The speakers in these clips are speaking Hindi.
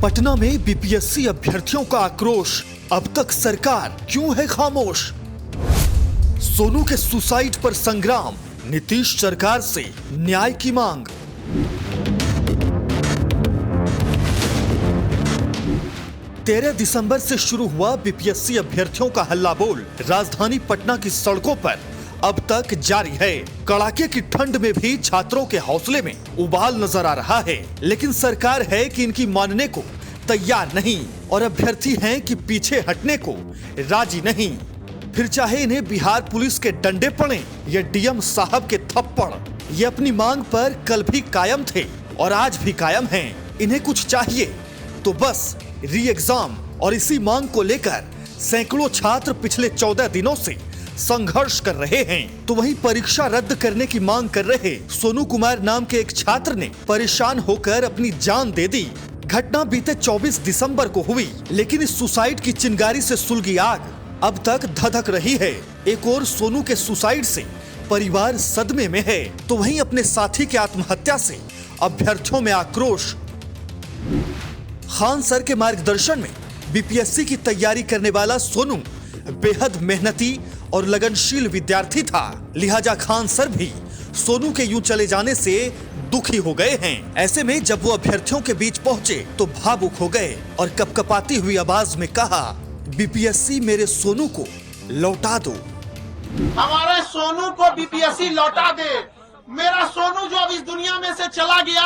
पटना में बीपीएससी अभ्यर्थियों का आक्रोश, अब तक सरकार क्यों है खामोश? सोनू के सुसाइड पर संग्राम, नीतीश सरकार से न्याय की मांग। तेरह दिसंबर से शुरू हुआ बीपीएससी अभ्यर्थियों का हल्ला बोल राजधानी पटना की सड़कों पर अब तक जारी है। कड़ाके की ठंड में भी छात्रों के हौसले में उबाल नजर आ रहा है, लेकिन सरकार है कि इनकी मानने को तैयार नहीं और अभ्यर्थी हैं कि पीछे हटने को राजी नहीं। फिर चाहे इन्हें बिहार पुलिस के डंडे पड़े या डीएम साहब के थप्पड़, ये अपनी मांग पर कल भी कायम थे और आज भी कायम हैं। इन्हें कुछ चाहिए तो बस री एग्जाम, और इसी मांग को लेकर सैकड़ों छात्र पिछले 14 दिनों से संघर्ष कर रहे हैं। तो वहीं परीक्षा रद्द करने की मांग कर रहे सोनू कुमार नाम के एक छात्र ने परेशान होकर अपनी जान दे दी। घटना बीते 24 दिसंबर को हुई, लेकिन इस सुसाइड की चिंगारी से सुलगी आग अब तक धधक रही है। एक और सोनू के सुसाइड से परिवार सदमे में है, तो वहीं अपने साथी के आत्महत्या से अभ्यर्थियों में आक्रोश। खान सर के मार्गदर्शन में बीपीएससी की तैयारी करने वाला सोनू बेहद मेहनती और लगनशील विद्यार्थी था, लिहाजा खान सर भी सोनू के यूं चले जाने से दुखी हो गए हैं। ऐसे में जब वो अभ्यर्थियों के बीच पहुंचे तो भावुक हो गए और कपकपाती हुई आवाज में कहा, बीपीएससी मेरे सोनू को लौटा दो। हमारे सोनू को बीपीएससी लौटा दे। मेरा सोनू जो अब इस दुनिया में से चला गया,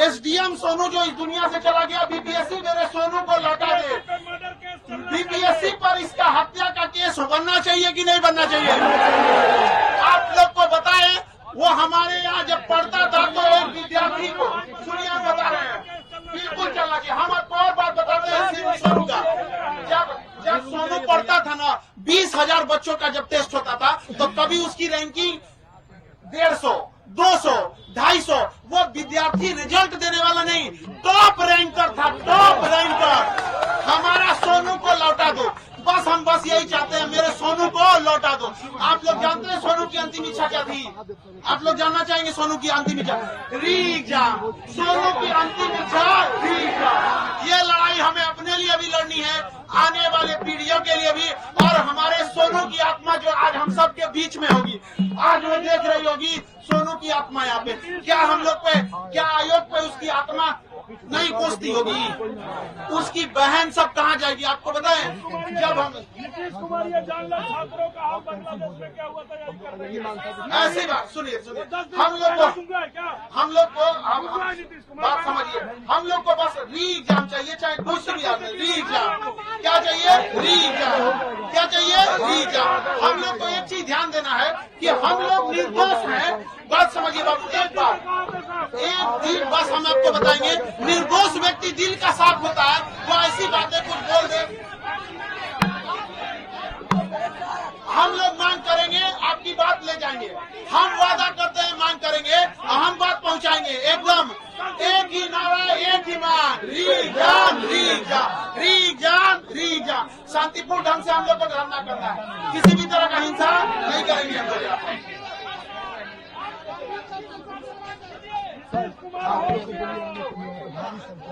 एसडीएम सोनू जो इस दुनिया से चला गया, बीपीएससी मेरे सोनू को लौटा दे। बीपीएससी पर इसका हत्या का केस बनना चाहिए कि नहीं बनना चाहिए? आप लोग को बताएं, वो हमारे यहाँ जब पढ़ता था तो एक विद्यार्थी को, सुनिए हम बता रहे हैं, बिल्कुल चला गया। हम आपको और बात बताते हैं सोनू का। जब सोनू पढ़ता था ना, 20,000 बच्चों का जब टेस्ट होता था तो कभी उसकी रैंकिंग 150, 200, 250, वो विद्यार्थी रिजल्ट देने वाला नहीं, टॉप रैंकर था, टॉप रैंकर। हमारा सोनू को लौटा दो, बस हम बस यही चाहते हैं, मेरे सोनू को लौटा दो। आप लोग जानते हैं सोनू की अंतिम इच्छा क्या थी? आप लोग जानना चाहेंगे सोनू की अंतिम इच्छा? री एग्जाम। सोनू की अंतिम इच्छा री एग्जाम। ये लड़ाई हमें अपने लिए भी लड़नी है, आने वाले पीढ़ियों के लिए भी, और हमारे सोनू की आत्मा जो आज हम सब के बीच में होगी, आज वो देख रही होगी सोनू की आत्मा यहाँ पे। क्या हम लोग पे, क्या आयोग पे उसकी आत्मा नहीं पहुंचती होगी? उसकी बहन सब कहाँ जाएगी? आपको बताएं, जब हम नीतीश कुमार ये जान लो छात्रों का हाल बांग्लादेश में क्या हुआ था, ऐसी बात सुनिए, हम लोग को बात समझिए, हम लोग को बस री एग्जाम चाहिए, चाहे कुछ भी आते। री एग्जाम क्या चाहिए? री एग्जाम क्या चाहिए? री एग्जाम। हम लोग को एक चीज ध्यान देना है कि हम लोग निर्दोष हैं। बात समझिए बाबू, एक दिन बस हम आपको बताएंगे, निर्दोष व्यक्ति दिल का साफ होता है, वो ऐसी बातें कुछ बोल दे। हम लोग मांग करेंगे, आपकी बात ले जाएंगे, हम वादा करते हैं मांग करेंगे, हम बात पहुंचाएंगे। एकदम एक ही नारा, एक ही मांग, री एग्जाम, री एग्जाम, री एग्जाम, री एग्जाम। शांतिपूर्ण ढंग से हम लोग को धरना करना है, किसी भी तरह का हिंसा नहीं करेंगे हम लोग।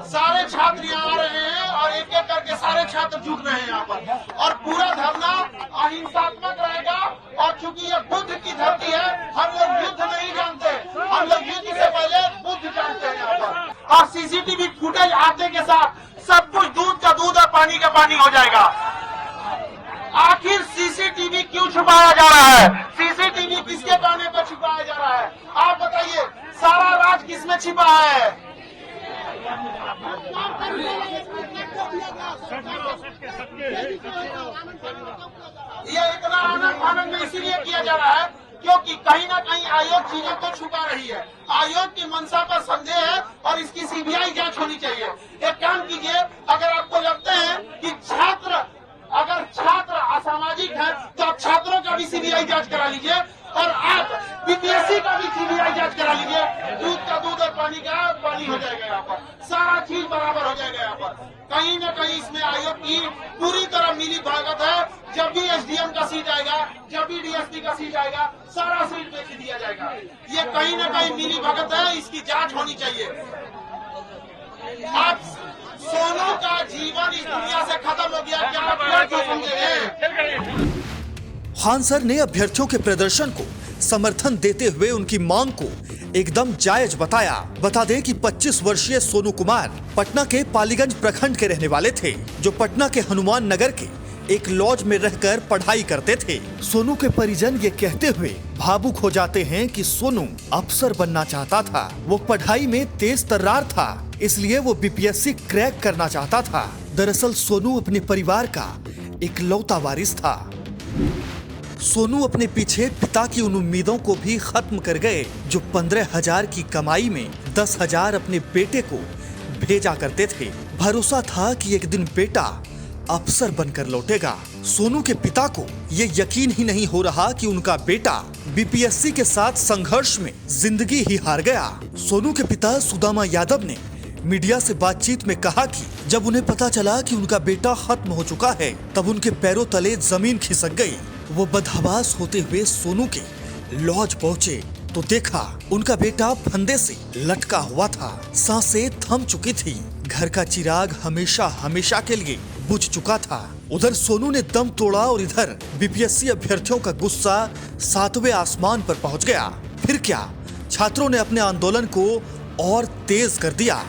सारे छात्र यहाँ आ रहे हैं और एक एक करके सारे छात्र जुट रहे हैं यहाँ पर, और पूरा धरना अहिंसात्मक रहेगा। और चूंकि ये बुद्ध की धरती है, हम लोग युद्ध नहीं जानते, हम लोग युद्ध से पहले बुद्ध जानते हैं यहाँ पर। और सीसीटीवी फुटेज आते के साथ सब कुछ दूध का दूध और पानी का पानी हो जाएगा। आखिर सीसीटीवी क्यों छुपाया जा रहा है? सीसीटीवी किसके कहने पर छुपाया जा रहा है? आप बताइए, सारा राज किसमें छिपा है? ये इतना आनंद में इसीलिए किया जा रहा है क्योंकि कहीं ना कहीं आयोग चीजों को छुपा रही है। आयोग की मंशा पर संदेह है और इसकी सीबीआई जांच होनी चाहिए। एक काम कीजिए, अगर आपको लगता है कि अगर छात्र असामाजिक है तो आप छात्रों का भी सीबीआई जांच करा लीजिए, और आप बीपीएससी का भी सीबीआई जांच करा लीजिए। दूध का दूध और पानी का पानी हो जाएगा यहाँ पर, सारा चीज बराबर हो जाएगा यहाँ पर। कहीं न कहीं इसमें आयोग की पूरी तरह मिली भगत है। जब भी एसडीएम का सीट आएगा, जब भी डीएसपी का सीट आएगा, सारा सीट बेच दिया जाएगा। ये कहीं न कहीं मिली भगत है, इसकी जांच होनी चाहिए। आप सोनू मेरा जीवन इस दुनिया से खत्म हो गया, क्या आप क्या समझे? खान सर ने अभ्यर्थियों के प्रदर्शन को समर्थन देते हुए उनकी मांग को एकदम जायज बताया। बता दें कि 25 वर्षीय सोनू कुमार पटना के पालीगंज प्रखंड के रहने वाले थे, जो पटना के हनुमान नगर के एक लॉज में रहकर पढ़ाई करते थे। सोनू के परिजन ये कहते हुए भावुक हो जाते हैं कि सोनू अफसर बनना चाहता था, वो पढ़ाई में तेज तर्रार था, इसलिए वो बीपीएससी क्रैक करना चाहता था। दरअसल सोनू अपने परिवार का इकलौता वारिस था। सोनू अपने पीछे पिता की उन उम्मीदों को भी खत्म कर गए, जो 15,000 की कमाई में 10,000 अपने बेटे को भेजा करते थे। भरोसा था कि एक दिन बेटा अफसर बनकर लौटेगा। सोनू के पिता को ये यकीन ही नहीं हो रहा कि उनका बेटा बीपीएससी के साथ संघर्ष में जिंदगी ही हार गया। सोनू के पिता सुदामा यादव ने मीडिया से बातचीत में कहा कि जब उन्हें पता चला कि उनका बेटा खत्म हो चुका है, तब उनके पैरों तले जमीन खिसक गई। वो बदहवास होते हुए सोनू के लॉज पहुँचे तो देखा उनका बेटा फंदे से लटका हुआ था, सांसें थम चुकी थी, घर का चिराग हमेशा हमेशा के लिए बुझ चुका था। उधर सोनू ने दम तोड़ा और इधर बीपीएससी अभ्यर्थियों का गुस्सा 7वें आसमान पर पहुंच गया। फिर क्या, छात्रों ने अपने आंदोलन को और तेज कर दिया।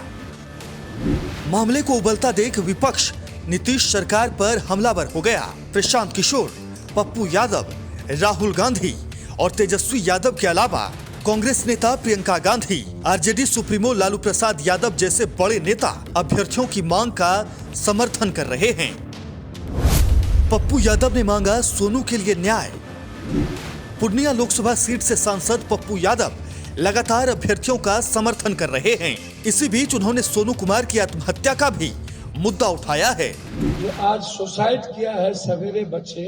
मामले को उबलता देख विपक्ष नीतीश सरकार पर हमलावर हो गया। प्रशांत किशोर, पप्पू यादव, राहुल गांधी और तेजस्वी यादव के अलावा कांग्रेस नेता प्रियंका गांधी, आरजेडी सुप्रीमो लालू प्रसाद यादव जैसे बड़े नेता अभ्यर्थियों की मांग का समर्थन कर रहे हैं। पप्पू यादव ने मांगा सोनू के लिए न्याय। पूर्णिया लोकसभा सीट से सांसद पप्पू यादव लगातार अभ्यर्थियों का समर्थन कर रहे हैं। इसी बीच उन्होंने सोनू कुमार की आत्महत्या का भी मुद्दा उठाया है। जो आज सुसाइड किया है सवेरे बच्चे,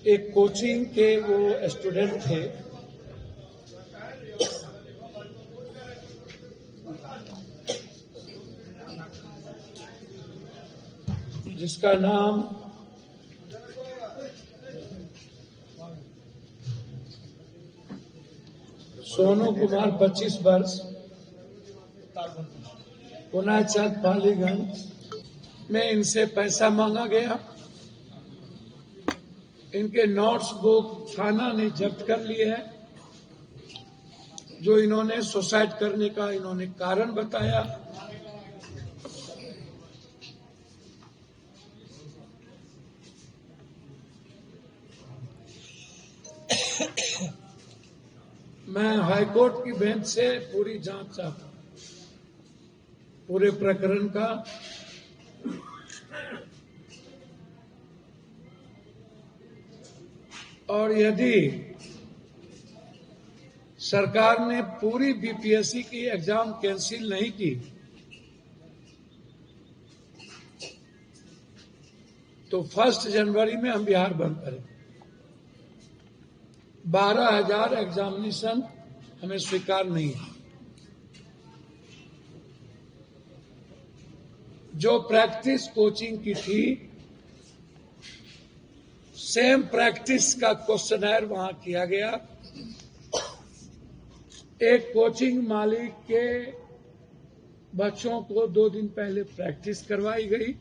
एक कोचिंग के वो स्टूडेंट थे, जिसका नाम सोनू कुमार 25 वर्ष, पुनाचंद पालीगंज में इनसे पैसा मांगा गया। इनके नोट्स बुक थाना ने जब्त कर लिए है। जो इन्होंने सुसाइड करने का इन्होंने कारण बताया। मैं हाईकोर्ट की बेंच से पूरी जांच चाहता हूं, पूरे प्रकरण का। और यदि सरकार ने पूरी बीपीएससी की एग्जाम कैंसिल नहीं की तो 1 जनवरी में हम बिहार बंद करेंगे। 12,000 एग्जामिनेशन हमें स्वीकार नहीं है। जो प्रैक्टिस कोचिंग की थी, सेम प्रैक्टिस का क्वेश्चनर वहां किया गया। एक कोचिंग मालिक के बच्चों को 2 दिन पहले प्रैक्टिस करवाई गई।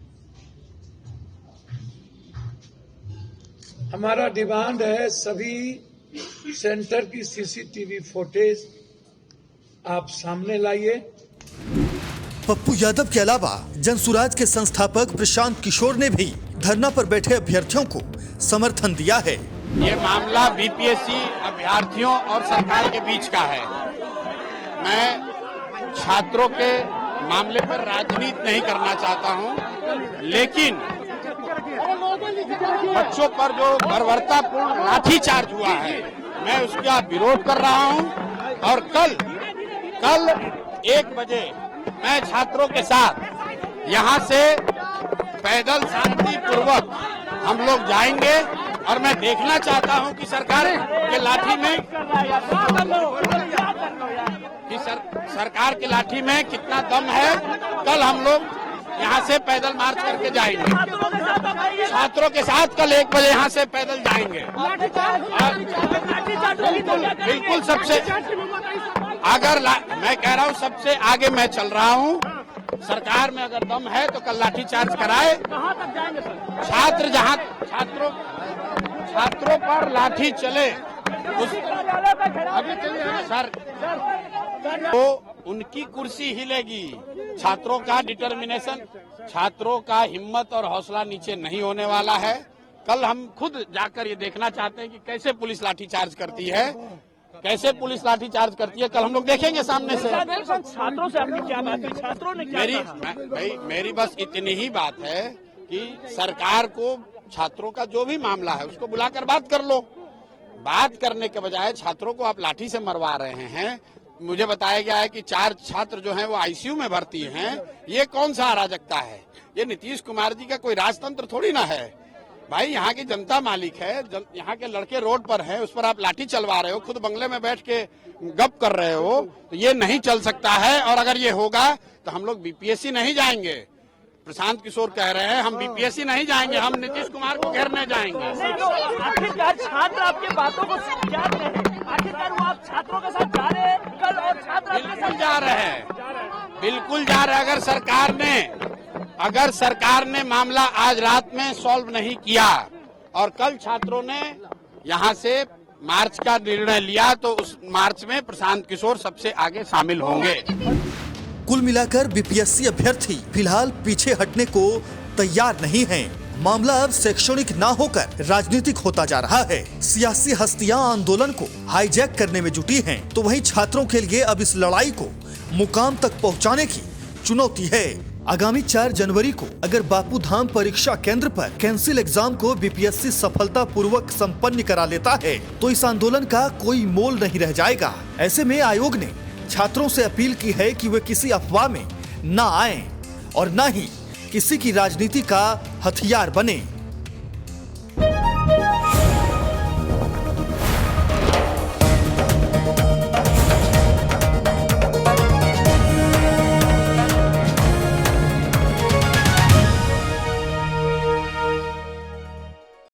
हमारा डिमांड है सभी सेंटर की सीसीटीवी फुटेज आप सामने लाइए। पप्पू यादव के अलावा जनसुराज के संस्थापक प्रशांत किशोर ने भी धरना पर बैठे अभ्यर्थियों को समर्थन दिया है। ये मामला बीपीएससी अभ्यर्थियों और सरकार के बीच का है। मैं छात्रों के मामले पर राजनीति नहीं करना चाहता हूं, लेकिन बच्चों पर जो बर्बरतापूर्ण लाठीचार्ज हुआ है, मैं उसका विरोध कर रहा हूं। और कल 1 बजे मैं छात्रों के साथ यहां से पैदल शांतिपूर्वक हम लोग जाएंगे और मैं देखना चाहता हूं कि सरकार के लाठी में सरकार के लाठी में कितना दम है। कल हम लोग यहां से पैदल मार्च करके जाएंगे। छात्रों के साथ कल 1 बजे यहां से पैदल जाएंगे। बिल्कुल सबसे अगर मैं कह रहा हूं सबसे आगे मैं चल रहा हूं। सरकार में अगर दम है तो कल लाठीचार्ज कराए। कहां तक जाएंगे सर? छात्र जहां छात्रों पर लाठी चले उस सर तो उनकी कुर्सी हिलेगी। छात्रों का डिटर्मिनेशन, छात्रों का हिम्मत और हौसला नीचे नहीं होने वाला है। कल हम खुद जाकर ये देखना चाहते हैं कि कैसे पुलिस लाठीचार्ज करती है, कैसे पुलिस लाठीचार्ज करती है। कल हम लोग देखेंगे सामने से। छात्रों से आपने क्या बात की? छात्रों ने क्या कहा? मेरी बस इतनी ही बात है कि सरकार को छात्रों का जो भी मामला है उसको बुलाकर बात कर लो। बात करने के बजाय छात्रों को आप लाठी से मरवा रहे हैं। मुझे बताया गया है कि 4 छात्र जो हैं वो आईसीयू में भर्ती हैं। ये कौन सा अराजकता है? ये नीतीश कुमार जी का कोई राजतंत्र थोड़ी ना है भाई। यहाँ की जनता मालिक है, यहाँ के लड़के रोड पर हैं, उस पर आप लाठी चलवा रहे हो, खुद बंगले में बैठ के गप कर रहे हो, तो ये नहीं चल सकता है। और अगर ये होगा तो हम लोग बीपीएससी नहीं जाएंगे। प्रशांत किशोर कह रहे हैं हम बीपीएससी नहीं जाएंगे, हम नीतीश कुमार को घेरने जाएंगे। आखिरकार छात्र आपके बातों को क्या कहें? आखिरकार वो आप छात्रों के साथ जा रहे हैं कल और छात्र बिल्कुल जा रहे हैं, बिल्कुल जा रहे हैं। अगर सरकार ने मामला आज रात में सॉल्व नहीं किया और कल छात्रों ने यहाँ से मार्च का निर्णय लिया तो उस मार्च में प्रशांत किशोर सबसे आगे शामिल होंगे। कुल मिलाकर बीपीएससी अभ्यर्थी फिलहाल पीछे हटने को तैयार नहीं हैं। मामला अब शैक्षणिक ना होकर राजनीतिक होता जा रहा है। सियासी हस्तियां आंदोलन को हाईजैक करने में जुटी हैं, तो वहीं छात्रों के लिए अब इस लड़ाई को मुकाम तक पहुंचाने की चुनौती है। आगामी 4 जनवरी को अगर बापू धाम परीक्षा केंद्र पर कैंसिल एग्जाम को बीपीएससी सफलता पूर्वक संपन्न करा लेता है तो इस आंदोलन का कोई मोल नहीं रह जाएगा। ऐसे में आयोग ने छात्रों से अपील की है कि वे किसी अफवाह में न आएं और न ही किसी की राजनीति का हथियार बने।